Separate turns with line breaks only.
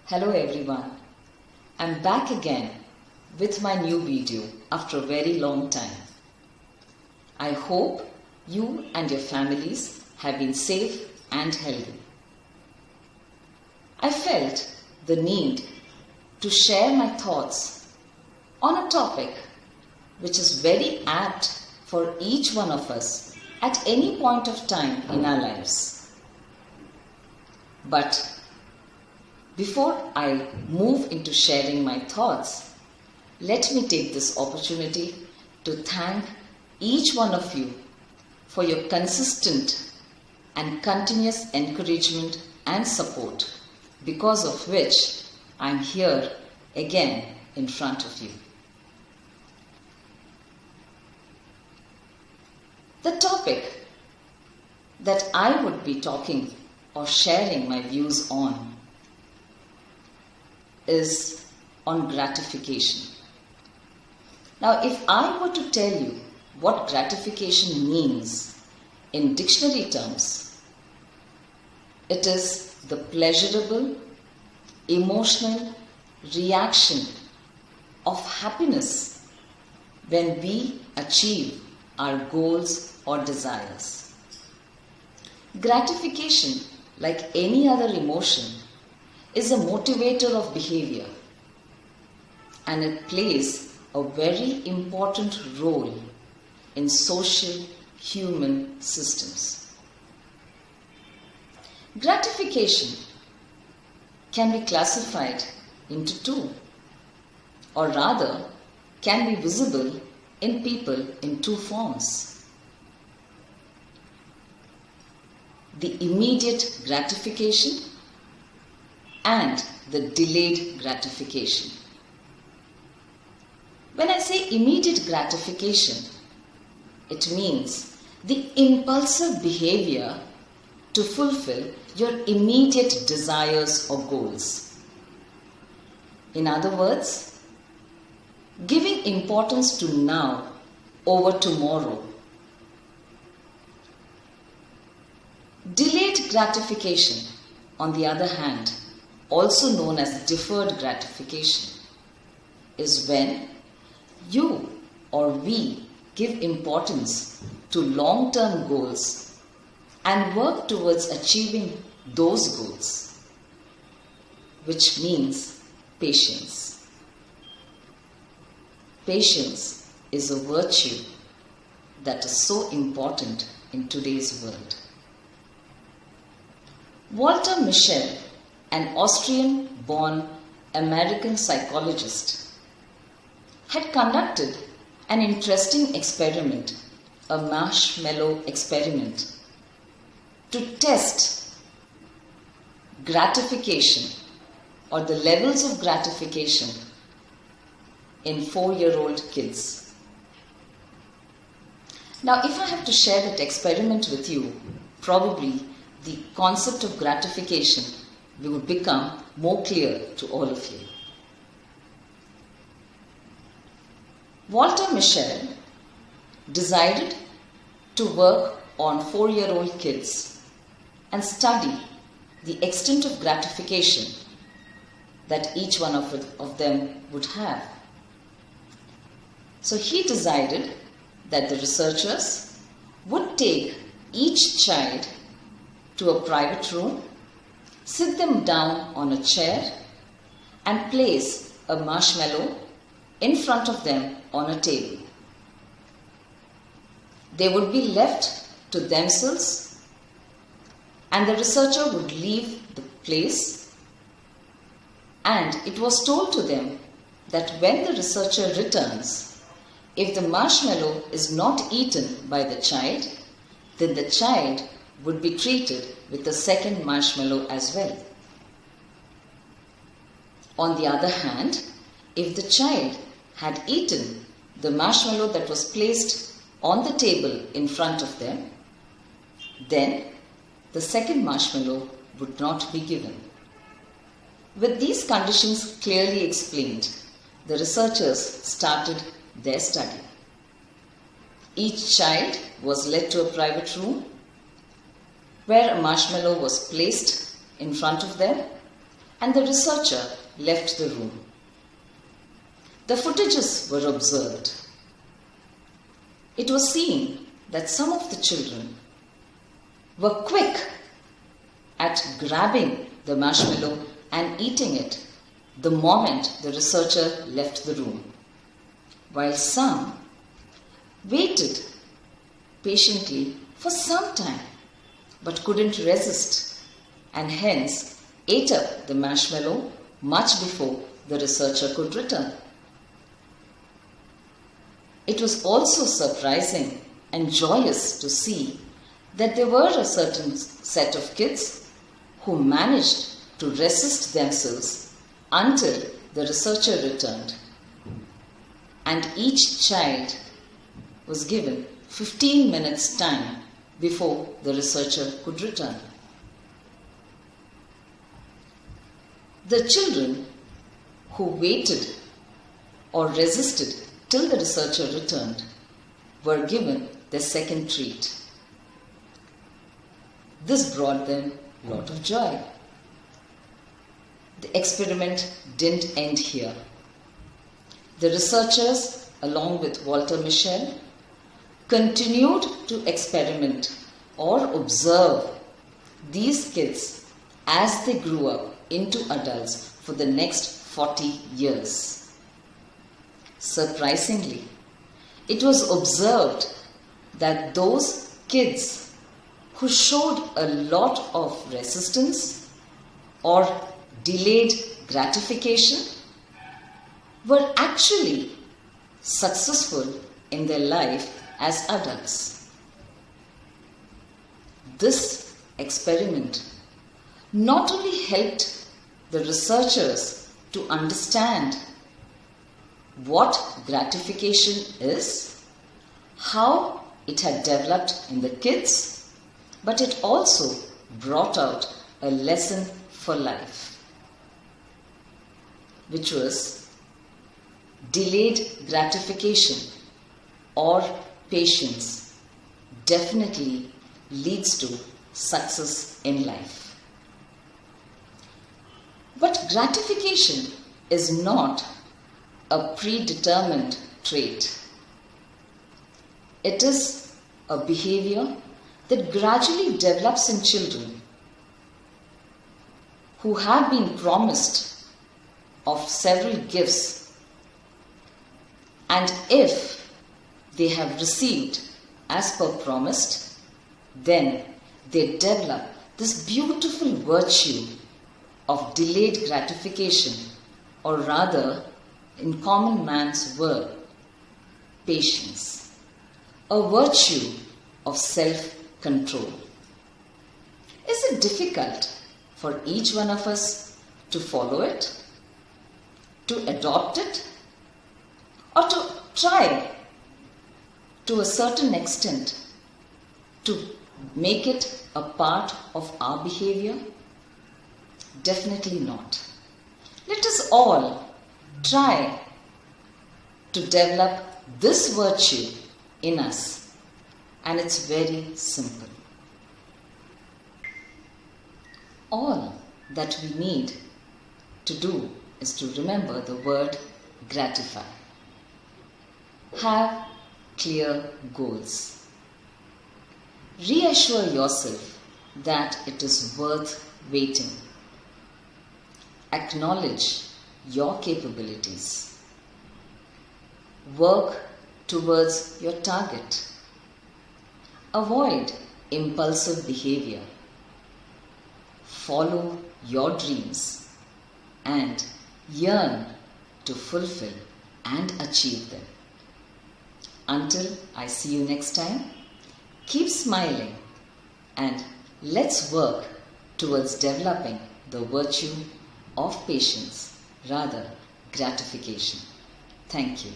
Hello everyone, I'm back again with my new video after a very long time. I hope you and your families have been safe and healthy. I felt the need to share my thoughts on a topic which is very apt for each one of us at any point of time in our lives. But before I move into sharing my thoughts, let me take this opportunity to thank each one of you for your consistent and continuous encouragement and support, because of which I am here again in front of you. The topic that I would be talking or sharing my views on is on gratification. Now, if I were to tell you what gratification means in dictionary terms, it is the pleasurable, emotional reaction of happiness when we achieve our goals or desires. Gratification, like any other emotion, is a motivator of behavior, and it plays a very important role in social human systems. Gratification can be classified into two, or rather can be visible in people in two forms: the immediate gratification and the delayed gratification. When I say immediate gratification, it means the impulsive behavior to fulfill your immediate desires or goals. In other words, giving importance to now over tomorrow. Delayed gratification, on the other hand, also known as deferred gratification, is when you or we give importance to long-term goals and work towards achieving those goals, which means patience. Patience is a virtue that is so important in today's world. Walter Mischel, an Austrian-born American psychologist, had conducted an interesting experiment, a marshmallow experiment, to test gratification or the levels of gratification in 4-year-old kids. Now, if I have to share that experiment with you, probably the concept of gratification will become more clear to all of you. Walter Mischel decided to work on 4-year-old kids and study the extent of gratification that each one of them would have. So he decided that the researchers would take each child to a private room, sit them down on a chair, and place a marshmallow in front of them on a table. They would be left to themselves, and the researcher would leave the place, and it was told to them that when the researcher returns, if the marshmallow is not eaten by the child, then the child would be treated with a second marshmallow as well. On the other hand, if the child had eaten the marshmallow that was placed on the table in front of them, then the second marshmallow would not be given. With these conditions clearly explained, the researchers started their study. Each child was led to a private room where a marshmallow was placed in front of them, and the researcher left the room. The footages were observed. It was seen that some of the children were quick at grabbing the marshmallow and eating it the moment the researcher left the room, while some waited patiently for some time but couldn't resist and hence ate up the marshmallow much before the researcher could return. It was also surprising and joyous to see that there were a certain set of kids who managed to resist themselves until the researcher returned. And each child was given 15 minutes time before the researcher could return. The children who waited or resisted till the researcher returned were given their second treat. This brought them a lot of joy. The experiment didn't end here. The researchers, along with Walter Mischel, continued to experiment or observe these kids as they grew up into adults for the next 40 years. Surprisingly, it was observed that those kids who showed a lot of resistance or delayed gratification were actually successful in their life as adults. This experiment not only helped the researchers to understand what gratification is, how it had developed in the kids, but it also brought out a lesson for life, which was delayed gratification or patience definitely leads to success in life. But gratification is not a predetermined trait. It is a behavior that gradually develops in children who have been promised of several gifts, and if they have received as per promised, then they develop this beautiful virtue of delayed gratification, or rather, in common man's word, patience, a virtue of self-control. Is it difficult for each one of us to follow it, to adopt it, or to try to a certain extent to make it a part of our behavior? Definitely not. Let us all try to develop this virtue in us, and it's very simple. All that we need to do is to remember the word gratify. Have clear goals. Reassure yourself that it is worth waiting. Acknowledge your capabilities. Work towards your target. Avoid impulsive behavior. Follow your dreams and yearn to fulfill and achieve them. Until I see you next time, keep smiling and let's work towards developing the virtue of patience, rather gratification. Thank you.